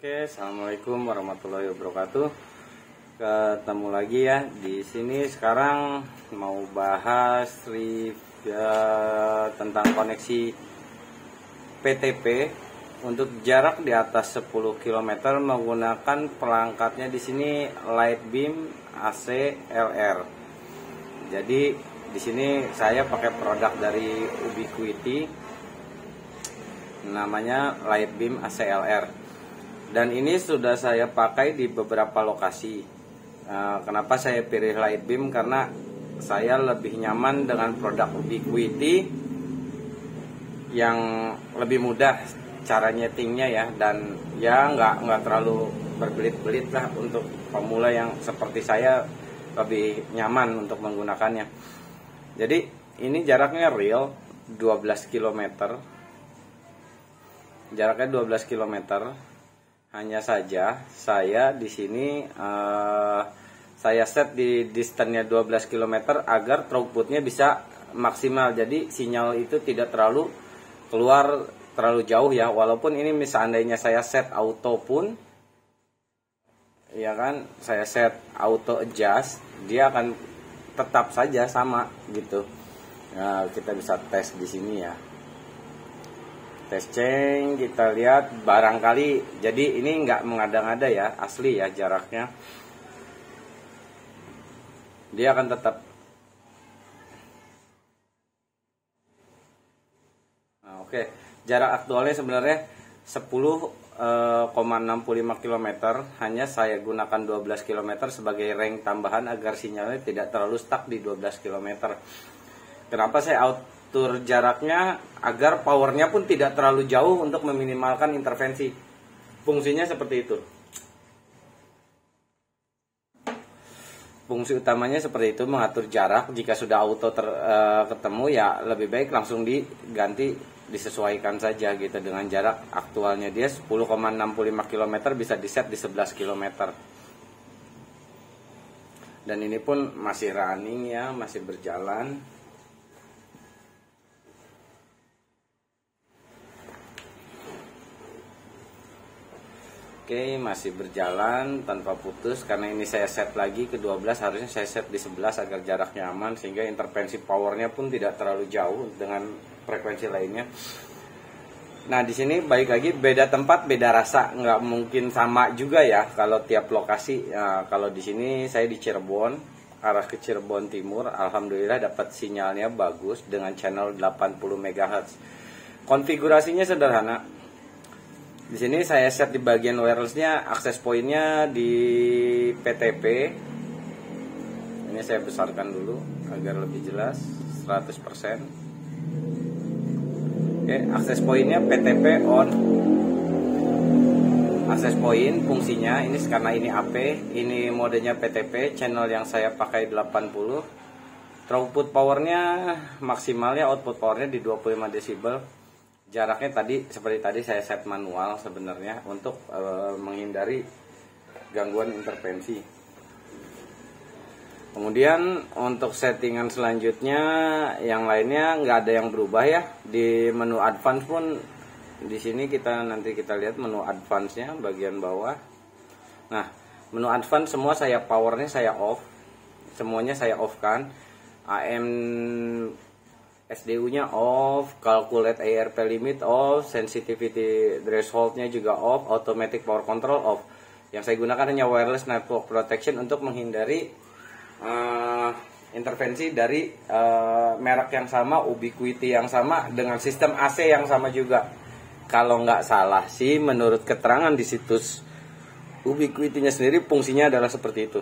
Oke, assalamualaikum warahmatullahi wabarakatuh. Ketemu lagi ya di sini. Sekarang mau bahas tentang koneksi PTP untuk jarak di atas 10 km menggunakan perangkatnya di sini Lightbeam AC LR. Jadi di sini saya pakai produk dari Ubiquiti, namanya Lightbeam AC LR. Dan ini sudah saya pakai di beberapa lokasi. Kenapa saya pilih Lightbeam? Karena saya lebih nyaman dengan produk Ubiquiti yang lebih mudah cara nyetingnya ya, dan ya nggak terlalu berbelit-belit lah. Untuk pemula yang seperti saya lebih nyaman untuk menggunakannya. Jadi ini jaraknya real 12 km. Jaraknya 12 km. Hanya saja saya di sini saya set di distance-nya 12 km agar throughput-nya bisa maksimal. Jadi sinyal itu tidak terlalu keluar terlalu jauh ya. Walaupun ini seandainya saya set auto pun, ya kan, saya set auto adjust, dia akan tetap saja sama gitu. Nah, kita bisa tes di sini ya. Tes change, kita lihat barangkali, jadi ini nggak mengada-ngada ya, asli ya jaraknya. Dia akan tetap. Nah, oke. Jarak aktualnya sebenarnya 10,65 km. Hanya saya gunakan 12 km sebagai rank tambahan agar sinyalnya tidak terlalu stuck di 12 km. Kenapa saya atur jaraknya? Agar powernya pun tidak terlalu jauh untuk meminimalkan intervensi. Fungsinya seperti itu. Fungsi utamanya seperti itu, mengatur jarak. Jika sudah auto ketemu ya lebih baik langsung diganti, disesuaikan saja gitu dengan jarak aktualnya. Dia 10,65 km bisa di-set di 11 km. Dan ini pun masih running ya, masih berjalan. Oke, masih berjalan tanpa putus. Karena ini saya set lagi ke 12, harusnya saya set di 11 agar jaraknya aman, sehingga intervensi powernya pun tidak terlalu jauh dengan frekuensi lainnya. Nah, di sini balik lagi, beda tempat beda rasa, nggak mungkin sama juga ya kalau tiap lokasi. Nah, kalau di sini saya di Cirebon, arah ke Cirebon Timur, alhamdulillah dapat sinyalnya bagus dengan channel 80 MHz. Konfigurasinya sederhana. Di sini saya set di bagian wirelessnya, akses pointnya di PTP. Ini saya besarkan dulu agar lebih jelas, 100%. Oke, akses pointnya PTP on. Akses point fungsinya ini karena ini AP, ini modenya PTP, channel yang saya pakai 80. Throughput powernya maksimalnya, output powernya di 25 desibel. Jaraknya tadi seperti tadi saya set manual sebenarnya untuk menghindari gangguan intervensi. Kemudian untuk settingan selanjutnya yang lainnya nggak ada yang berubah ya. Di menu advance pun di sini nanti kita lihat menu advance-nya bagian bawah. Nah, menu advance semua powernya saya off. Semuanya saya off kan. AM SDU-nya off, calculate ARP limit off, sensitivity threshold-nya juga off, automatic power control off. Yang saya gunakan hanya wireless network protection untuk menghindari intervensi dari merek yang sama, Ubiquiti yang sama, dengan sistem AC yang sama juga. Kalau nggak salah sih, menurut keterangan di situs Ubiquiti-nya sendiri, fungsinya adalah seperti itu.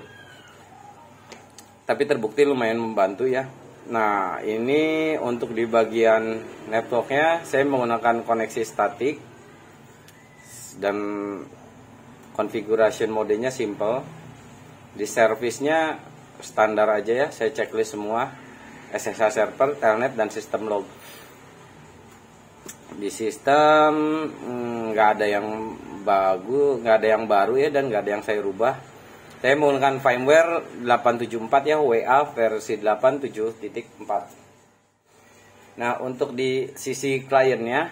Tapi terbukti lumayan membantu ya. Nah, ini untuk di bagian networknya saya menggunakan koneksi statik dan configuration modenya simple. Di service-nya standar aja ya, saya checklist semua, SSH server, telnet, dan sistem log. Di sistem nggak ada yang bagus, nggak ada yang baru ya, dan nggak ada yang saya rubah. Saya menggunakan firmware 874 ya, WA versi 87.4. Nah, untuk di sisi kliennya,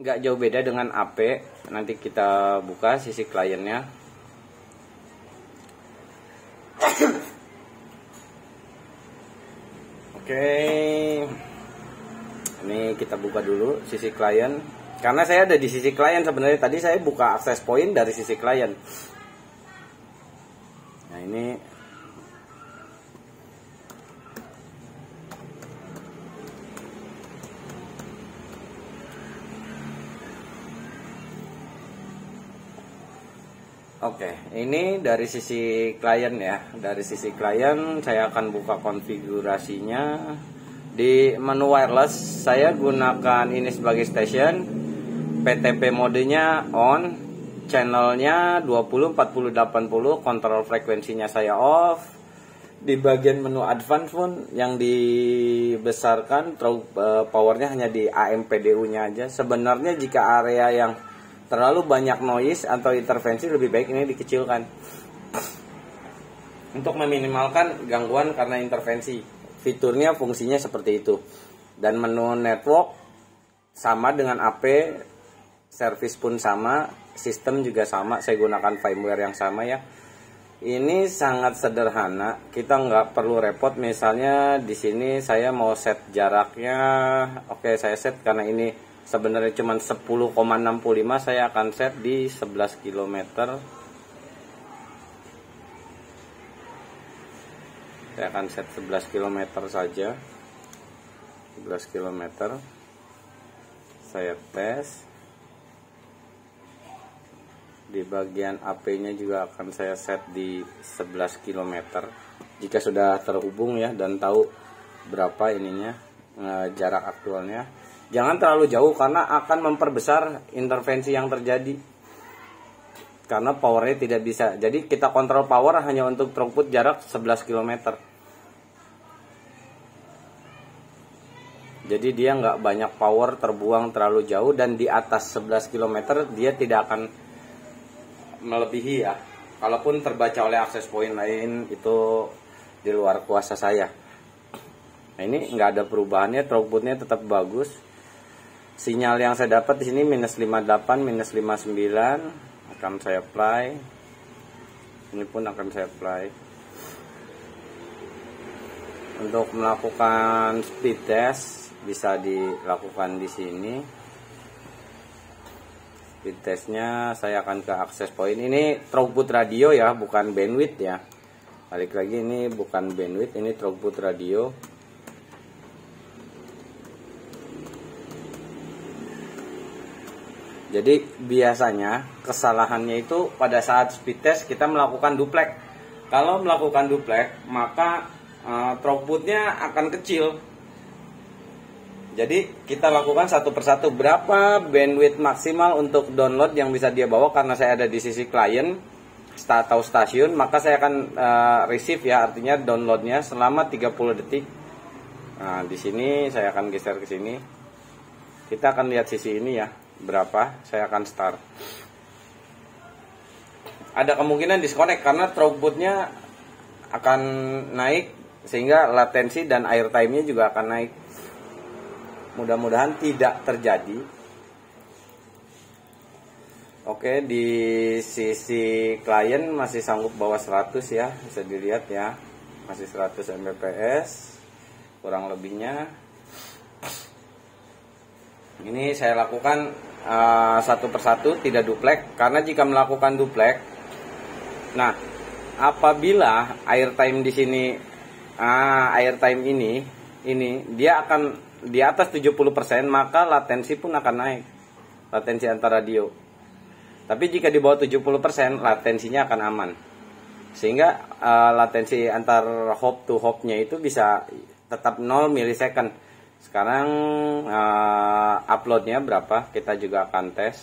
nggak jauh beda dengan AP. Nanti kita buka sisi kliennya. Oke, ini kita buka dulu sisi klien. Karena saya ada di sisi klien sebenarnya, tadi saya buka akses point dari sisi klien. Nah ini oke, ini dari sisi klien ya. Dari sisi klien saya akan buka konfigurasinya. Di menu wireless saya gunakan ini sebagai station. PTP modenya on, channelnya 20, 40, 80, kontrol frekuensinya saya off. Di bagian menu advance pun yang dibesarkan powernya hanya di AMPDU-nya aja. Sebenarnya jika area yang terlalu banyak noise atau intervensi lebih baik ini dikecilkan untuk meminimalkan gangguan karena intervensi. Fiturnya fungsinya seperti itu. Dan menu network sama dengan AP, service pun sama, sistem juga sama. Saya gunakan firmware yang sama ya. Ini sangat sederhana, kita nggak perlu repot. Misalnya di sini saya mau set jaraknya, oke saya set karena ini sebenarnya cuma 10,65, saya akan set di 11 km. Saya akan set 11 km saja. 11 km. Saya tes. Di bagian AP-nya juga akan saya set di 11 km. Jika sudah terhubung ya dan tahu berapa ininya jarak aktualnya. Jangan terlalu jauh karena akan memperbesar intervensi yang terjadi. Karena powernya tidak bisa. Jadi kita kontrol power hanya untuk throughput jarak 11 km. Jadi dia nggak banyak power terbuang terlalu jauh. Dan di atas 11 km dia tidak akan melebihi ya. Kalaupun terbaca oleh akses point lain itu di luar kuasa saya. Nah ini nggak ada perubahannya, throughputnya tetap bagus. Sinyal yang saya dapat di sini minus 58, minus 59 akan saya apply. Ini pun akan saya apply. Untuk melakukan speed test bisa dilakukan di sini. Speed testnya saya akan ke akses point. Ini throughput radio ya, bukan bandwidth ya. Balik lagi ini bukan bandwidth, ini throughput radio. Jadi biasanya kesalahannya itu pada saat speed test kita melakukan duplek. Kalau melakukan duplek maka throughputnya akan kecil. Jadi kita lakukan satu persatu. Berapa bandwidth maksimal untuk download yang bisa dia bawa, karena saya ada di sisi klien atau stasiun, maka saya akan receive ya, artinya downloadnya selama 30 detik. Nah di sini saya akan geser ke sini. Kita akan lihat sisi ini ya. Berapa, saya akan start. Ada kemungkinan disconnect karena throughputnya akan naik sehingga latensi dan airtime-nya juga akan naik. Mudah-mudahan tidak terjadi. Oke, di sisi klien masih sanggup bawa 100 ya, bisa dilihat ya. Masih 100 Mbps kurang lebihnya. Ini saya lakukan satu persatu, tidak duplek, karena jika melakukan duplek, nah apabila airtime di sini, airtime ini dia akan di atas 70%, maka latensi pun akan naik, latensi antar radio. Tapi jika di bawah 70%, latensinya akan aman, sehingga latensi antar hop to hopnya itu bisa tetap 0 milisecond. Sekarang uploadnya berapa, kita juga akan tes.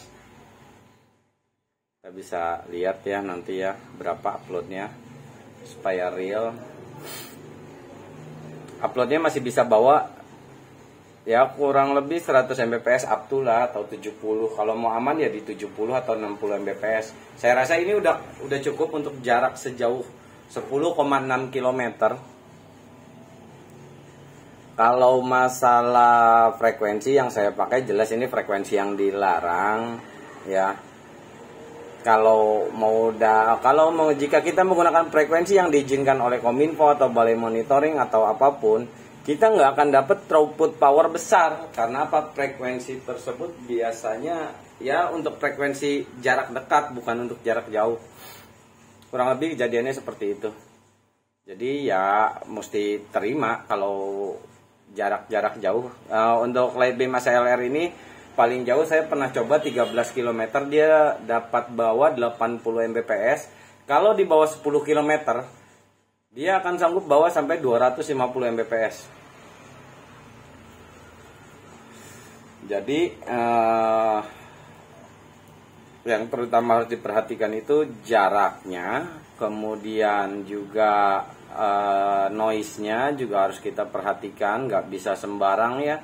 Kita bisa lihat ya nanti ya berapa uploadnya supaya real. Uploadnya masih bisa bawa ya kurang lebih 100 Mbps up to lah, atau 70. Kalau mau aman ya di 70 atau 60 Mbps. Saya rasa ini udah cukup untuk jarak sejauh 10,6 km. Kalau masalah frekuensi yang saya pakai jelas ini frekuensi yang dilarang ya. Kalau mau jika kita menggunakan frekuensi yang diizinkan oleh Kominfo atau Balai Monitoring atau apapun, kita nggak akan dapat throughput power besar. Karena apa? Frekuensi tersebut biasanya ya untuk frekuensi jarak dekat, bukan untuk jarak jauh. Kurang lebih kejadiannya seperti itu. Jadi ya mesti terima kalau jarak-jarak jauh. Untuk light beam ACLR ini paling jauh saya pernah coba 13 km, dia dapat bawa 80 Mbps. Kalau di bawah 10 km dia akan sanggup bawa sampai 250 Mbps. Jadi yang terutama harus diperhatikan itu jaraknya, kemudian juga noise-nya juga harus kita perhatikan, nggak bisa sembarang ya.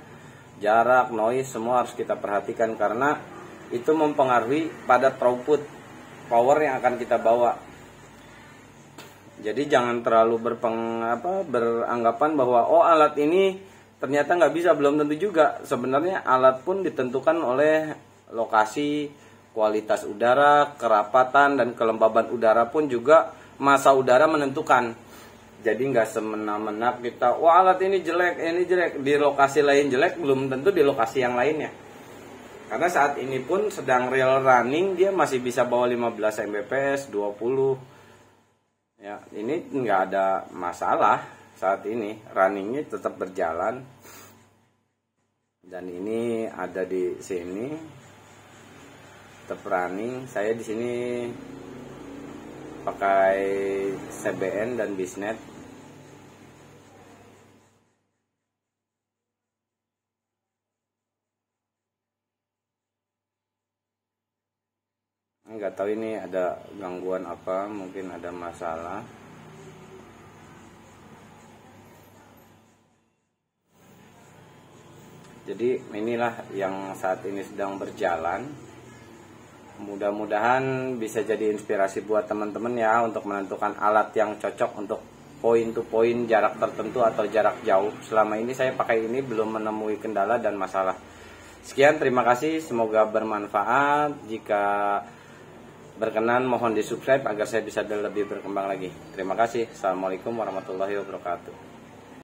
Jarak, noise, semua harus kita perhatikan karena itu mempengaruhi pada throughput power yang akan kita bawa. Jadi jangan terlalu beranggapan bahwa oh alat ini ternyata nggak bisa, belum tentu juga. Sebenarnya alat pun ditentukan oleh lokasi, kualitas udara, kerapatan, dan kelembaban udara pun juga massa udara menentukan. Jadi nggak semena-mena kita, wah alat ini jelek, di lokasi lain jelek, belum tentu di lokasi yang lainnya. Karena saat ini pun sedang real running, dia masih bisa bawa 15 Mbps, 20. Ya, ini nggak ada masalah saat ini, runningnya tetap berjalan. Dan ini ada di sini, tetap running. Saya di sini pakai CBN dan Bisnet. Nggak tahu ini ada gangguan apa, mungkin ada masalah. Jadi inilah yang saat ini sedang berjalan. Mudah-mudahan bisa jadi inspirasi buat teman-teman ya untuk menentukan alat yang cocok untuk point to point jarak tertentu atau jarak jauh. Selama ini saya pakai ini belum menemui kendala dan masalah. Sekian, terima kasih, semoga bermanfaat. Jika berkenan mohon di subscribe agar saya bisa lebih berkembang lagi. Terima kasih. Assalamualaikum warahmatullahi wabarakatuh.